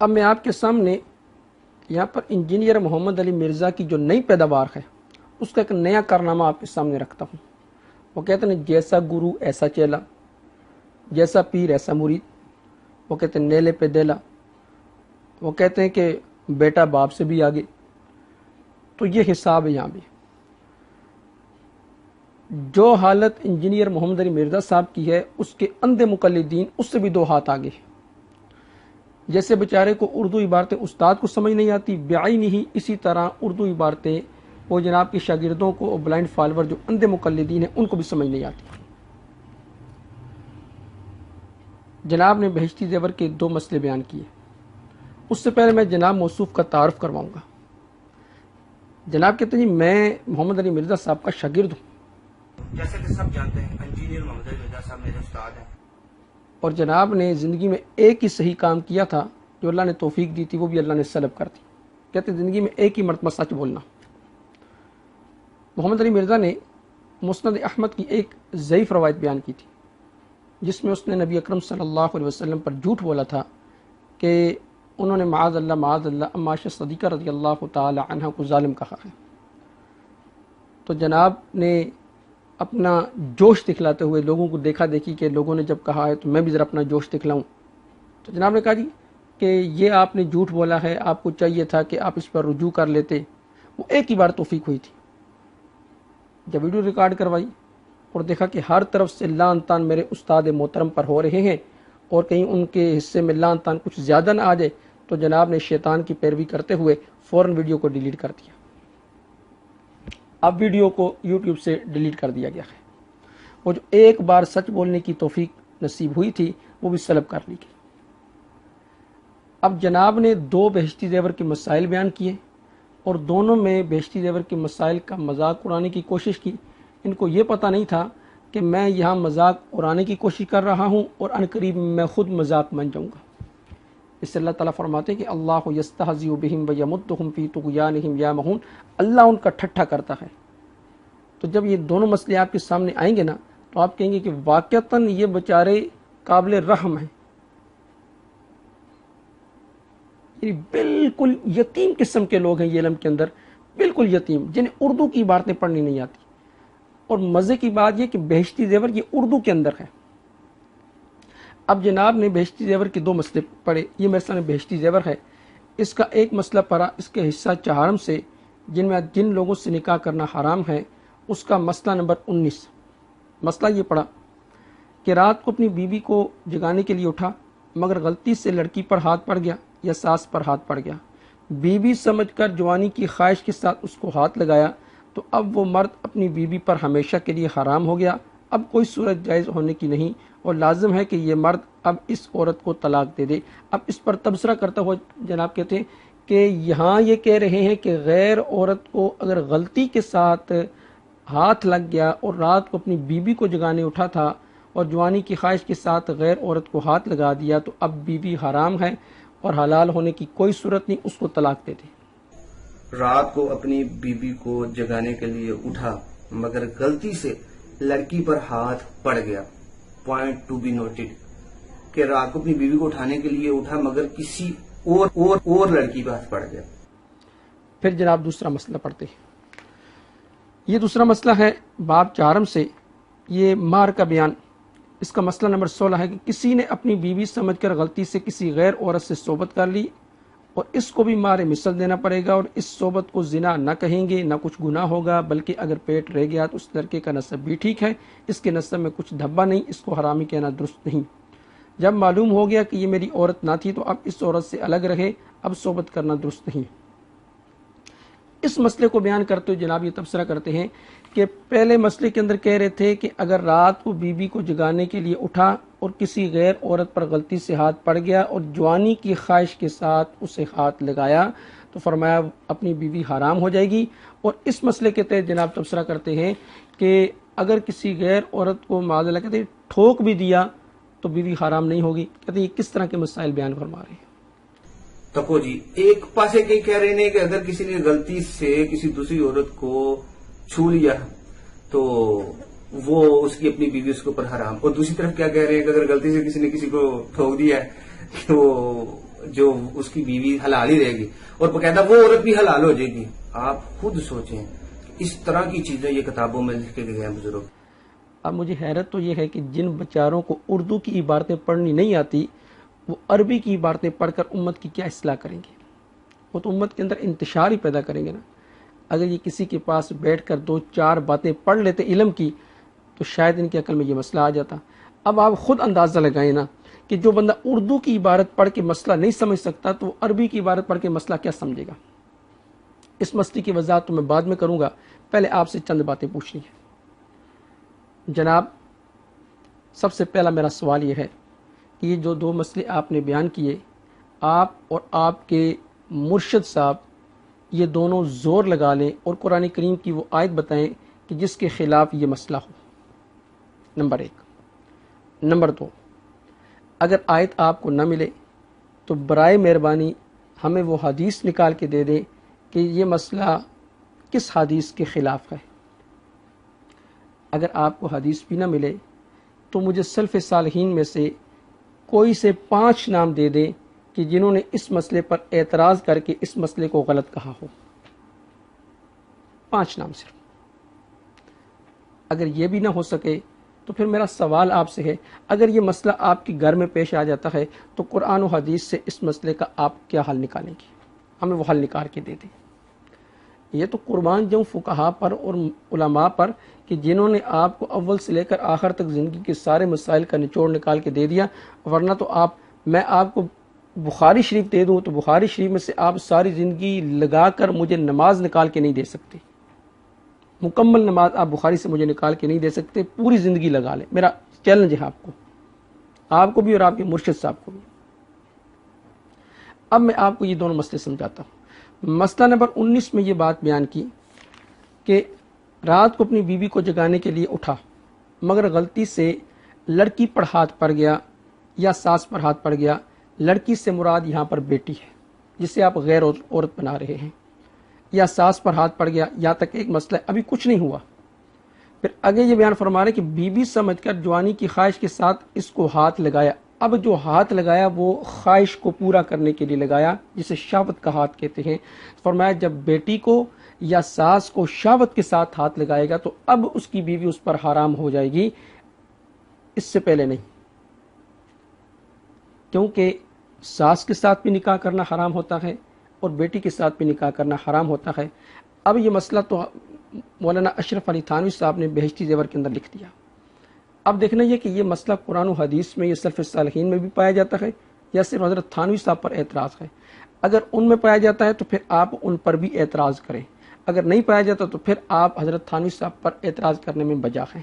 اب میں آپ کے سامنے یہاں پر انجینئر محمد علی مرزا کی جو نئی پیداوار ہے اس کا ایک نیا کارنامہ آپ کے سامنے رکھتا ہوں۔ وہ کہتے ہیں جیسا گرو ایسا چیلا، جیسا پیر ایسا مرید، وہ کہتے ہیں نیلے پہ دیلا، وہ کہتے ہیں کہ بیٹا باپ سے بھی آگے۔ تو یہ حساب ہے یہاں بھی۔ جو حالت انجینئر محمد علی مرزا صاحب کی ہے اس کے اندھے مقلدین اس سے بھی 2 ہاتھ آگے ہیں۔ جیسے بیچارے کو اردو عبارتیں استاد کو سمجھ نہیں آتی بعین ہی، اسی طرح اردو عبارتیں وہ جناب کے شاگردوں کو اور بلائنڈ فالوور جو اندھے مقلدین ہیں ان کو بھی سمجھ نہیں آتی۔ جناب نے بہشتی زیور کے 2 مسئلے بیان کیے۔ اس سے پہلے میں جناب موصوف کا تعارف کرواؤں گا۔ جناب کہتے ہیں جی میں محمد علی مرزا صاحب کا شاگرد ہوں۔ جیسے کہ سب جانتے ہیں انجینئر محمد علی مرزا صاحب میرے استاد ہیں، اور جناب نے زندگی میں ایک ہی صحیح کام کیا تھا جو اللہ نے توفیق دی تھی، وہ بھی اللہ نے سلب کر دی۔ کہتے ہیں زندگی میں ایک ہی مرتبہ سچ بولنا۔ محمد علی مرزا نے مسند احمد کی ایک ضعیف روایت بیان کی تھی جس میں اس نے نبی اکرم صلی اللہ علیہ وسلم پر جھوٹ بولا تھا کہ انہوں نے معاذ اللہ اما عائشہ صدیقہ رضی اللہ تعالی عنہ کو ظالم کہا ہے۔ تو جناب نے اپنا جوش دکھلاتے ہوئے لوگوں کو دیکھا دیکھی کہ لوگوں نے جب کہا ہے تو میں بھی ذرا اپنا جوش دکھلاؤں، تو جناب نے کہا جی کہ یہ آپ نے جھوٹ بولا ہے، آپ کو چاہیے تھا کہ آپ اس پر رجوع کر لیتے۔ وہ ایک ہی بار توفیق ہوئی تھی۔ جب ویڈیو ریکارڈ کروائی اور دیکھا کہ ہر طرف سے لعن طعن میرے استاد محترم پر ہو رہے ہیں اور کہیں ان کے حصے میں لعن طعن کچھ زیادہ نہ آ جائے، تو جناب نے شیطان کی پیروی کرتے ہوئے فوراً ویڈیو کو ڈیلیٹ کر دیا۔ اب ویڈیو کو یوٹیوب سے ڈیلیٹ کر دیا گیا ہے۔ وہ جو ایک بار سچ بولنے کی توفیق نصیب ہوئی تھی وہ بھی سلب کر لی گئی۔ اب جناب نے 2 بہشتی زیور کے مسائل بیان کیے اور دونوں میں بہشتی زیور کے مسائل کا مذاق اڑانے کی کوشش کی۔ ان کو یہ پتہ نہیں تھا کہ میں یہاں مذاق اڑانے کی کوشش کر رہا ہوں اور عنقریب میں خود مذاق بن جاؤں گا۔ اس سے اللہ تعالیٰ فرماتے ہیں کہ اللہ یستہزئ بہم ویمدہم فی طغیانہم یعمہون، اللہ ان کا ٹھٹھا کرتا ہے۔ تو جب یہ دونوں مسئلے آپ کے سامنے آئیں گے نا تو آپ کہیں گے کہ واقعتاً یہ بیچارے قابل رحم ہیں، یعنی بالکل یتیم قسم کے لوگ ہیں یہ علم کے اندر، بالکل یتیم، جنہیں اردو کی باتیں پڑھنی نہیں آتی۔ اور مزے کی بات یہ کہ بہشتی زیور یہ اردو کے اندر ہے۔ اب جناب نے بہشتی زیور کے 2 مسئلے پڑھے۔ یہ مسئلہ بہشتی زیور ہے، اس کا ایک مسئلہ پڑھا اس کے حصہ 4 سے جن لوگوں سے نکاح کرنا حرام ہے، اس کا مسئلہ نمبر 19۔ مسئلہ یہ پڑھا کہ رات کو اپنی بیوی کو جگانے کے لیے اٹھا مگر غلطی سے لڑکی پر ہاتھ پڑ گیا یا ساس پر ہاتھ پڑ گیا، بیوی سمجھ کر جوانی کی خواہش کے ساتھ اس کو ہاتھ لگایا، تو اب وہ مرد اپنی بیوی پر ہمیشہ کے لیے حرام ہو گیا۔ اب کوئی صورت جائز ہونے کی نہیں اور لازم ہے کہ یہ مرد اب اس عورت کو طلاق دے دے۔ اب اس پر تبصرہ کرتا ہوا جناب کہتے ہیں کہ یہاں یہ کہہ رہے ہیں کہ غیر عورت کو اگر غلطی کے ساتھ ہاتھ لگ گیا اور رات کو اپنی بیوی کو جگانے اٹھا تھا اور جوانی کی خواہش کے ساتھ غیر عورت کو ہاتھ لگا دیا، تو اب بیوی حرام ہے اور حلال ہونے کی کوئی صورت نہیں، اس کو طلاق دے دے۔ رات کو اپنی بیوی کو جگانے کے لیے اٹھا مگر غلطی سے لڑکی پر ہاتھ پڑ گیا۔ پوائنٹ ٹو بی نوٹڈ کہ رات کو اپنی بیوی کو اٹھانے کے لیے اٹھا مگر کسی اور لڑکی پر ہاتھ پڑ گیا۔ پھر جناب دوسرا مسئلہ پڑھتے ہیں۔ یہ دوسرا مسئلہ ہے باب 4 سے، یہ مہر کا بیان۔ اس کا مسئلہ نمبر 16 ہے کہ کسی نے اپنی بیوی سمجھ کر غلطی سے کسی غیر عورت سے صحبت کر لی اور اس کو بھی مہر مثل دینا پڑے گا، اور اس صحبت کو زنا نہ کہیں گے، نہ کچھ گناہ ہوگا، بلکہ اگر پیٹ رہ گیا تو اس لڑکے کا نسب بھی ٹھیک ہے، اس کے نسب میں کچھ دھبا نہیں، اس کو حرامی کہنا درست نہیں۔ جب معلوم ہو گیا کہ یہ میری عورت نہ تھی تو اب اس عورت سے الگ رہے، اب صحبت کرنا درست نہیں۔ اس مسئلے کو بیان کرتے ہوئے جناب یہ تبصرہ کرتے ہیں کہ پہلے مسئلے کے اندر کہہ رہے تھے کہ اگر رات کو بیوی کو جگانے کے لیے اٹھا اور کسی غیر عورت پر غلطی سے ہاتھ پڑ گیا اور جوانی کی خواہش کے ساتھ اسے ہاتھ لگایا تو فرمایا اپنی بیوی حرام ہو جائے گی، اور اس مسئلے کے تحت جناب تبصرہ کرتے ہیں کہ اگر کسی غیر عورت کو معاذ اللہ کہتے ہیں ٹھوک بھی دیا تو بیوی حرام نہیں ہوگی۔ کہتے ہیں یہ کس طرح کے مسائل بیان فرما رہے ہیں؟ تکو جی ایک پاسے کے کہہ رہے ہیں کہ اگر کسی نے غلطی سے کسی دوسری عورت کو چھو لیا تو وہ اس کی اپنی بیوی اس کے اوپر حرام، اور دوسری طرف کیا کہہ رہے ہیں کہ اگر غلطی سے کسی نے کسی کو ٹھوک دیا ہے تو جو اس کی بیوی حلال ہی رہے گی اور باقاعدہ وہ عورت بھی حلال ہو جائے گی. آپ خود سوچیں اس طرح کی چیزیں یہ کتابوں میں لکھ کے گئے ہیں بزرگ. اب مجھے حیرت تو یہ ہے کہ جن بیچاروں کو اردو کی عبارتیں پڑھنی نہیں آتی وہ عربی کی عبارتیں پڑھ کر امت کی کیا اصلاح کریں گے؟ وہ تو امت کے اندر انتشار ہی پیدا کریں گے نا. اگر یہ کسی کے پاس بیٹھ کر 2-4 باتیں پڑھ لیتے علم کی تو شاید ان کی عقل میں یہ مسئلہ آ جاتا. اب آپ خود اندازہ لگائیں نا کہ جو بندہ اردو کی عبارت پڑھ کے مسئلہ نہیں سمجھ سکتا تو وہ عربی کی عبارت پڑھ کے مسئلہ کیا سمجھے گا؟ اس مسئلے کی وضاحت تو میں بعد میں کروں گا، پہلے آپ سے چند باتیں پوچھنی ہیں. جناب، سب سے پہلا میرا سوال یہ ہے کہ یہ جو 2 مسئلے آپ نے بیان کیے، آپ اور آپ کے مرشد صاحب یہ دونوں زور لگا لیں اور قرآن کریم کی وہ آیت بتائیں کہ جس کے خلاف یہ مسئلہ ہو. نمبر 1. نمبر 2، اگر آیت آپ کو نہ ملے تو برائے مہربانی ہمیں وہ حدیث نکال کے دے دیں کہ یہ مسئلہ کس حدیث کے خلاف ہے. اگر آپ کو حدیث بھی نہ ملے تو مجھے سلف صالحین میں سے کوئی سے 5 نام دے دیں کہ جنہوں نے اس مسئلے پر اعتراض کر کے اس مسئلے کو غلط کہا ہو. 5 نام صرف. اگر یہ بھی نہ ہو سکے تو پھر میرا سوال آپ سے ہے، اگر یہ مسئلہ آپ کے گھر میں پیش آ جاتا ہے تو قرآن و حدیث سے اس مسئلے کا آپ کیا حل نکالیں گے؟ ہمیں وہ حل نکال کے دے دیں. یہ تو قربان جاؤں فقہا پر اور علماء پر کہ جنہوں نے آپ کو اول سے لے کر آخر تک زندگی کے سارے مسائل کا نچوڑ نکال کے دے دیا. ورنہ تو میں آپ کو بخاری شریف دے دوں تو بخاری شریف میں سے آپ ساری زندگی لگا کر مجھے نماز نکال کے نہیں دے سکتے. مکمل نماز آپ بخاری سے مجھے نکال کے نہیں دے سکتے. پوری زندگی لگا لیں. میرا چیلنج ہے آپ کو بھی اور آپ کے مرشد صاحب کو بھی. اب میں آپ کو یہ دونوں مسئلے سمجھاتا ہوں. مسئلہ نمبر 19 میں یہ بات بیان کی کہ رات کو اپنی بیوی کو جگانے کے لیے اٹھا مگر غلطی سے لڑکی پر ہاتھ پڑ گیا یا ساس پر ہاتھ پڑ گیا. لڑکی سے مراد یہاں پر بیٹی ہے جسے آپ غیر عورت بنا رہے ہیں، یا ساس پر ہاتھ پڑ گیا. یہاں تک ایک مسئلہ ابھی کچھ نہیں ہوا. پھر آگے یہ بیان فرما رہے کہ بیوی سمجھ کر جوانی کی خواہش کے ساتھ اس کو ہاتھ لگایا. اب جو ہاتھ لگایا وہ خواہش کو پورا کرنے کے لیے لگایا جسے شہوت کا ہاتھ کہتے ہیں. فرمایا جب بیٹی کو یا ساس کو شہوت کے ساتھ ہاتھ لگائے گا تو اب اس کی بیوی اس پر حرام ہو جائے گی، اس سے پہلے نہیں. کیونکہ ساس کے ساتھ بھی نکاح کرنا حرام ہوتا ہے اور بیٹی کے ساتھ بھی نکاح کرنا حرام ہوتا ہے. اب یہ مسئلہ تو مولانا اشرف علی تھانوی صاحب نے بہشتی زیور کے اندر لکھ دیا. اب دیکھنا یہ کہ یہ مسئلہ قرآن و حدیث میں، یہ سلف صالحین میں بھی پایا جاتا ہے یا صرف حضرت تھانوی صاحب پر اعتراض ہے. اگر ان میں پایا جاتا ہے تو پھر آپ ان پر بھی اعتراض کریں. اگر نہیں پایا جاتا تو پھر آپ حضرت تھانوی صاحب پر اعتراض کرنے میں بجا ہیں.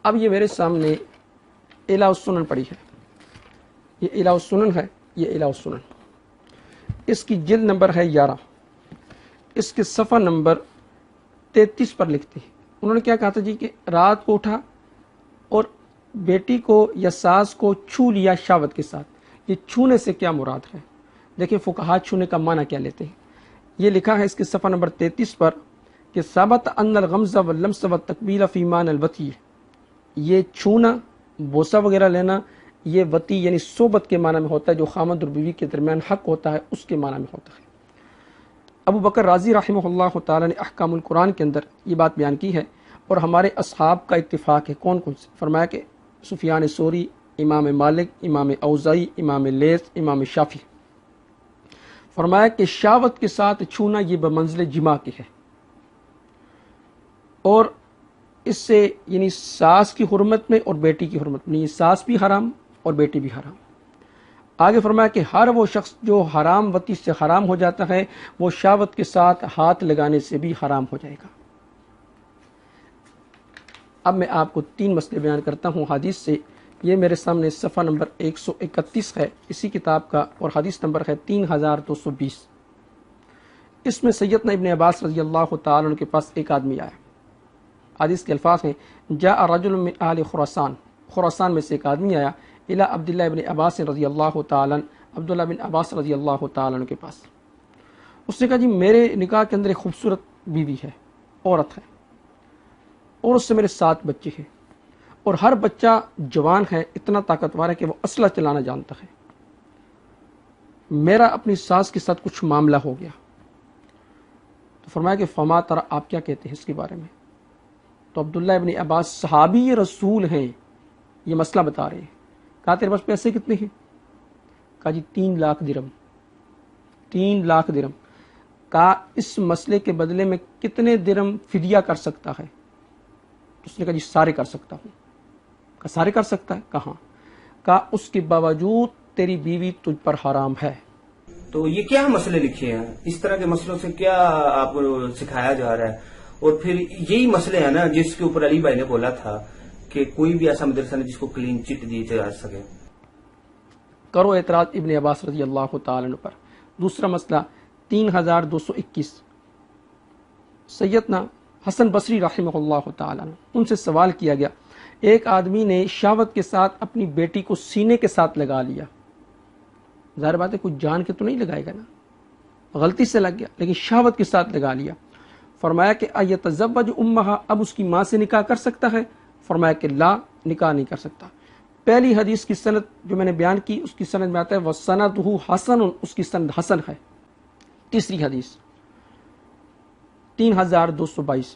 اب یہ میرے سامنے اعلیٰ السنن پڑی ہے. یہ اعلیٰ السنن ہے. یہ اعلیٰ السنن اس کی جلد نمبر ہے 11. اس کے صفحہ نمبر 33 پر لکھتے ہیں. انہوں نے کیا کہا تھا جی کہ رات کو اٹھا اور بیٹی کو یا ساس کو چھو لیا شہوت کے ساتھ. یہ چھونے سے کیا مراد ہے؟ دیکھیں فقہا چھونے کا معنی کیا لیتے ہیں. یہ لکھا ہے اس کے صفحہ نمبر 33 پر کہ ثابت ان الغمز واللمس والتقبیل فی معنی الوطی. یہ چھونا، بوسہ وغیرہ لینا، یہ وطی یعنی صحبت کے معنی میں ہوتا ہے، جو خامد اور بیوی کے درمیان حق ہوتا ہے اس کے معنی میں ہوتا ہے. ابو بکر رازی رحمہ اللہ تعالی نے احکام القرآن کے اندر یہ بات بیان کی ہے اور ہمارے اصحاب کا اتفاق ہے. کون کون سے؟ فرمایا کہ سفیان ثوری، امام مالک، امام اوزاعی، امام لیث، امام شافعی. فرمایا کہ شہوت کے ساتھ چھونا یہ بمنزل جماع کے ہے اور اس سے یعنی ساس کی حرمت میں اور بیٹی کی حرمت میں، ساس بھی حرام اور بیٹی بھی حرام. آگے فرمایا کہ ہر وہ شخص جو حرام وطی سے حرام ہو جاتا ہے وہ شہوت کے ساتھ ہاتھ لگانے سے بھی حرام ہو جائے گا. اب میں آپ کو 3 مسئلے بیان کرتا ہوں حدیث سے. یہ میرے سامنے صفحہ نمبر 131 ہے اسی کتاب کا اور حدیث نمبر ہے 3220. اس میں سیدنا ابن عباس رضی اللہ تعالی عنہ کے پاس ایک آدمی آیا. حدیث کے الفاظ ہیں جاء رجل من اہل خراسان. خراسان میں سے ایک آدمی آیا الى عبداللہ ابن عباس رضی اللہ تعالی عنہ، عبداللہ بن عباس رضی اللہ تعالی عنہ کے پاس. اس نے کہا جی میرے نکاح کے اندر ایک خوبصورت بیوی ہے، عورت ہے، اور اس سے میرے 7 بچے ہیں اور ہر بچہ جوان ہے، اتنا طاقتور ہے کہ وہ اسلحہ چلانا جانتا ہے. میرا اپنی ساس کے ساتھ کچھ معاملہ ہو گیا. تو فرمایا کہ فما ترى، آپ کیا کہتے ہیں اس کے بارے میں؟ تو عبداللہ ابن عباس صحابی رسول ہیں، یہ مسئلہ بتا رہے ہیں. کہا تیرے پاس پیسے کتنے ہیں؟ کہا جی 3 لاکھ درہم. 3 لاکھ درہم. کہا اس مسئلے کے بدلے میں کتنے درہم فدیہ کر سکتا ہے؟ اس نے کہا جی سارے کر سکتا ہوں. کہا سارے کر سکتا ہے؟ کہاں؟ کہا اس کے باوجود تیری بیوی تجھ پر حرام ہے. تو یہ کیا مسئلے لکھے ہیں؟ اس طرح کے مسئلوں سے کیا آپ کو سکھایا جا رہا ہے؟ اور پھر یہی مسئلے ہیں نا جس کے اوپر علی بھائی نے بولا تھا کہ کوئی بھی ایسا مدرسہ نہیں جس کو کلین چٹ دی جا سکے. کرو اعتراض ابن عباس رضی اللہ تعالیٰ عنہ پر. دوسرا مسئلہ 3221. سیدنا حسن بصری رحمہ اللہ تعالیٰ ان سے سوال کیا گیا، ایک آدمی نے شہوت کے ساتھ اپنی بیٹی کو سینے کے ساتھ لگا لیا. ظاہر بات ہے کچھ جان کے تو نہیں لگائے گا نا، غلطی سے لگ گیا، لیکن شہوت کے ساتھ لگا لیا. فرمایا کہ ایتزوج امہا، اب اس کی ماں سے نکاح کر سکتا ہے؟ فرمایا کہ لا، نکاح نہیں کر سکتا. پہلی حدیث کی سند جو میں نے بیان کی اس کی سند میں آتا ہے وَسَنَدُهُ حَسَنٌ، اس کی سند حسن ہے. تیسری حدیث 3222.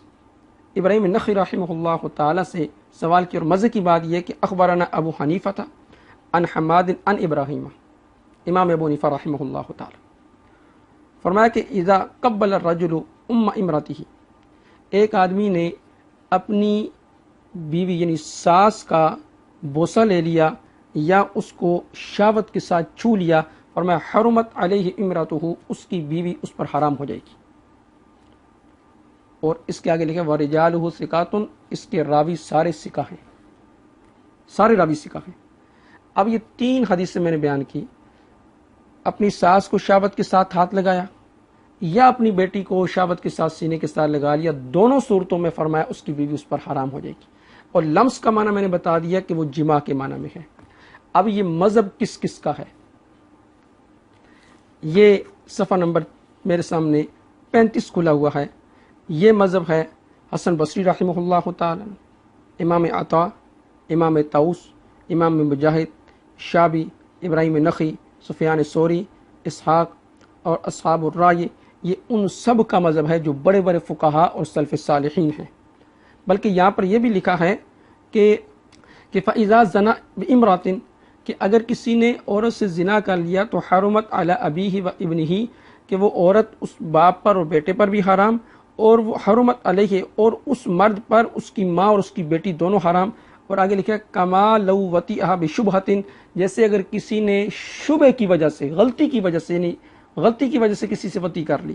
ابراہیم نخعی رحمہ اللہ تعالی سے سوال کیا، اور مزے کی بات یہ کہ اخبرنا ابو حنیفہ تھا عن حماد عن ابراہیم، امام ابو حنیفہ رحمہ اللہ تعالی. فرمایا کہ اذا قبل الرجل ام امرته، ایک آدمی نے اپنی بیوی یعنی ساس کا بوسہ لے لیا یا اس کو شہوت کے ساتھ چھو لیا، فرمایا حرمت علیہ امرته، اس کی بیوی اس پر حرام ہو جائے گی. اور اس کے آگے لکھا وَرِجَالُهُ ثِقَاتٌ، اس کے راوی سارے ثقہ ہیں، سارے راوی ثقہ ہیں. اب یہ 3 حدیثیں میں نے بیان کی، اپنی ساس کو شہوت کے ساتھ ہاتھ لگایا یا اپنی بیٹی کو شہوت کے ساتھ سینے کے ساتھ لگا لیا، دونوں صورتوں میں فرمایا اس کی بیوی اس پر حرام ہو جائے گی. اور لمس کا معنی میں نے بتا دیا کہ وہ جماع کے معنی میں ہے. اب یہ مذہب کس کس کا ہے؟ یہ صفحہ نمبر میرے سامنے 35 کھلا ہوا ہے. یہ مذہب ہے حسن بصری رحمہ اللہ تعالی، امام عطا، امام طاؤس، امام مجاہد، شعبی، ابراہیم نخعی، سفیان ثوری، اسحاق اور اصحاب الرائے. یہ ان سب کا مذہب ہے جو بڑے بڑے فقہا اور سلف صالحین ہیں. بلکہ یہاں پر یہ بھی لکھا ہے کہ فَإِذَا زَنَا بِامْرَأَةٍ، کہ اگر کسی نے عورت سے زنا کر لیا تو حرمت علی ابیہ و ابنہ، کہ وہ عورت اس باپ پر اور بیٹے پر بھی حرام، اور وہ حرمت علیہ، اور اس مرد پر اس کی ماں اور اس کی بیٹی دونوں حرام. اور آگے لکھا کما لو وطیہا بشبہۃ، جیسے اگر کسی نے شبہ کی وجہ سے، غلطی کی وجہ سے، یعنی غلطی کی وجہ سے کسی سے وطی کر لی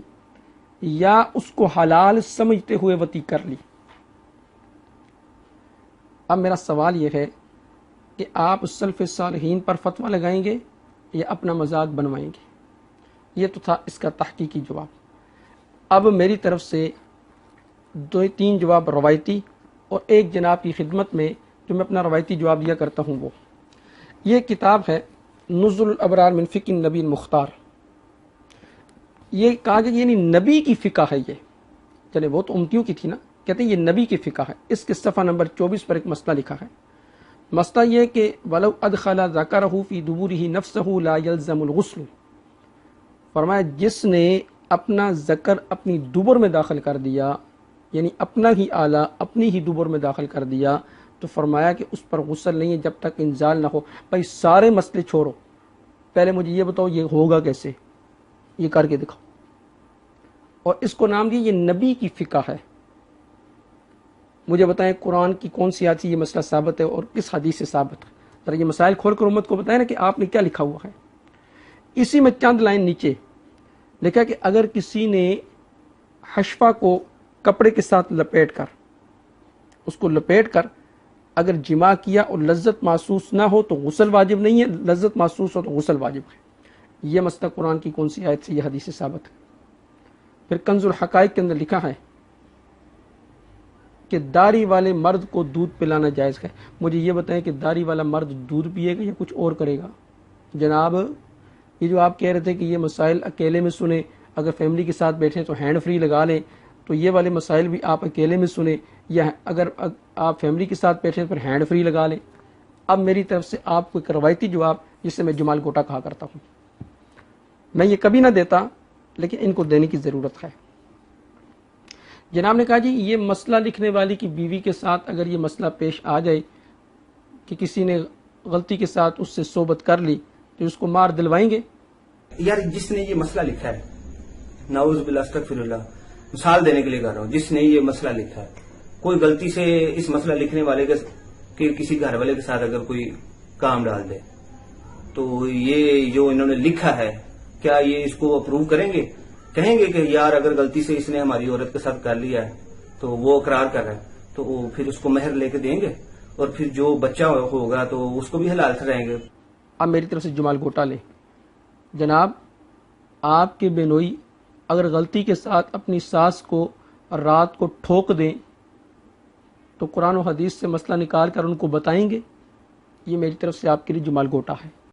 یا اس کو حلال سمجھتے ہوئے وطی کر لی. اب میرا سوال یہ ہے کہ آپ سلف صالحین پر فتویٰ لگائیں گے یا اپنا مذاق بنوائیں گے؟ یہ تو تھا اس کا تحقیقی جواب. اب میری طرف سے 2-3 جواب روایتی اور ایک جناب کی خدمت میں جو میں اپنا روایتی جواب دیا کرتا ہوں. وہ یہ کتاب ہے نزل الابرار من فقہ النبی المختار. یہ کہا کہ یعنی نبی کی فقہ ہے یہ، چلے وہ تو امتیوں کی تھی نا، کہتے ہیں یہ نبی کی فقہ ہے. اس کے صفحہ نمبر 24 پر ایک مسئلہ لکھا ہے. مسئلہ یہ کہ ولو ادخل ذکرہ فی دبورہ نفسہ لا یلزم الغسل. فرمایا جس نے اپنا ذکر اپنی دبر میں داخل کر دیا، یعنی اپنا ہی آلہ اپنی ہی دبر میں داخل کر دیا، تو فرمایا کہ اس پر غسل نہیں ہے جب تک انزال نہ ہو. بھائی سارے مسئلے چھوڑو، پہلے مجھے یہ بتاؤ یہ ہوگا کیسے، یہ کر کے دکھاؤ. اور اس کو نام دیا یہ نبی کی فقہ ہے. مجھے بتائیں قرآن کی کون سی آیت سے یہ مسئلہ ثابت ہے اور کس حدیث سے ثابت ہے؟ ذرا یہ مسائل کھول کر امت کو بتائیں نا کہ آپ نے کیا لکھا ہوا ہے. اسی میں چند لائن نیچے لکھا کہ اگر کسی نے حشفہ کو کپڑے کے ساتھ لپیٹ کر، اس کو لپیٹ کر اگر جماع کیا اور لذت محسوس نہ ہو تو غسل واجب نہیں ہے، لذت محسوس ہو تو غسل واجب ہے. یہ مسئلہ قرآن کی کون سی آیت سے یہ حدیث سے ثابت ہے؟ پھر کنز الحقائق کے اندر لکھا ہے کہ داڑھی والے مرد کو دودھ پلانا جائز ہے. مجھے یہ بتائیں کہ داڑھی والا مرد دودھ پیے گا یا کچھ اور کرے گا؟ جناب یہ جو آپ کہہ رہے تھے کہ یہ مسائل اکیلے میں سنیں، اگر فیملی کے ساتھ بیٹھیں تو ہینڈ فری لگا لیں، تو یہ والے مسائل بھی آپ اکیلے میں سنیں، یا اگر آپ فیملی کے ساتھ بیٹھیں تو پھر ہینڈ فری لگا لیں. اب میری طرف سے آپ کو ایک روایتی جواب جسے میں جمال گوٹا کہا کرتا ہوں. میں یہ کبھی نہ دیتا، لیکن ان کو دینے کی ضرورت ہے۔ جناب نے کہا جی یہ مسئلہ لکھنے والی کی بیوی کے ساتھ اگر یہ مسئلہ پیش آ جائے کہ کسی نے غلطی کے ساتھ اس سے صحبت کر لی تو اس کو مار دلوائیں گے؟ یار جس نے یہ مسئلہ لکھا ہے، نعوذ باللہ استغفر اللہ، مثال دینے کے لیے کہہ رہا ہوں، جس نے یہ مسئلہ لکھا ہے، کوئی غلطی سے اس مسئلہ لکھنے والے کے کسی گھر والے کے ساتھ اگر کوئی کام ڈال دے تو یہ جو انہوں نے لکھا ہے کیا یہ اس کو اپروو کریں گے؟ کہیں گے کہ یار اگر غلطی سے اس نے ہماری عورت کے ساتھ کر لیا ہے تو وہ اقرار کر رہا ہے تو وہ پھر اس کو مہر لے کے دیں گے اور پھر جو بچہ ہوگا تو اس کو بھی حلال ٹھہرائیں گے؟ اب میری طرف سے جمال گوٹا لیں۔ جناب آپ کے بینوئی اگر غلطی کے ساتھ اپنی ساس کو رات کو ٹھوک دیں تو قرآن و حدیث سے مسئلہ نکال کر ان کو بتائیں گے؟ یہ میری طرف سے آپ کے لیے جمال گوٹا ہے۔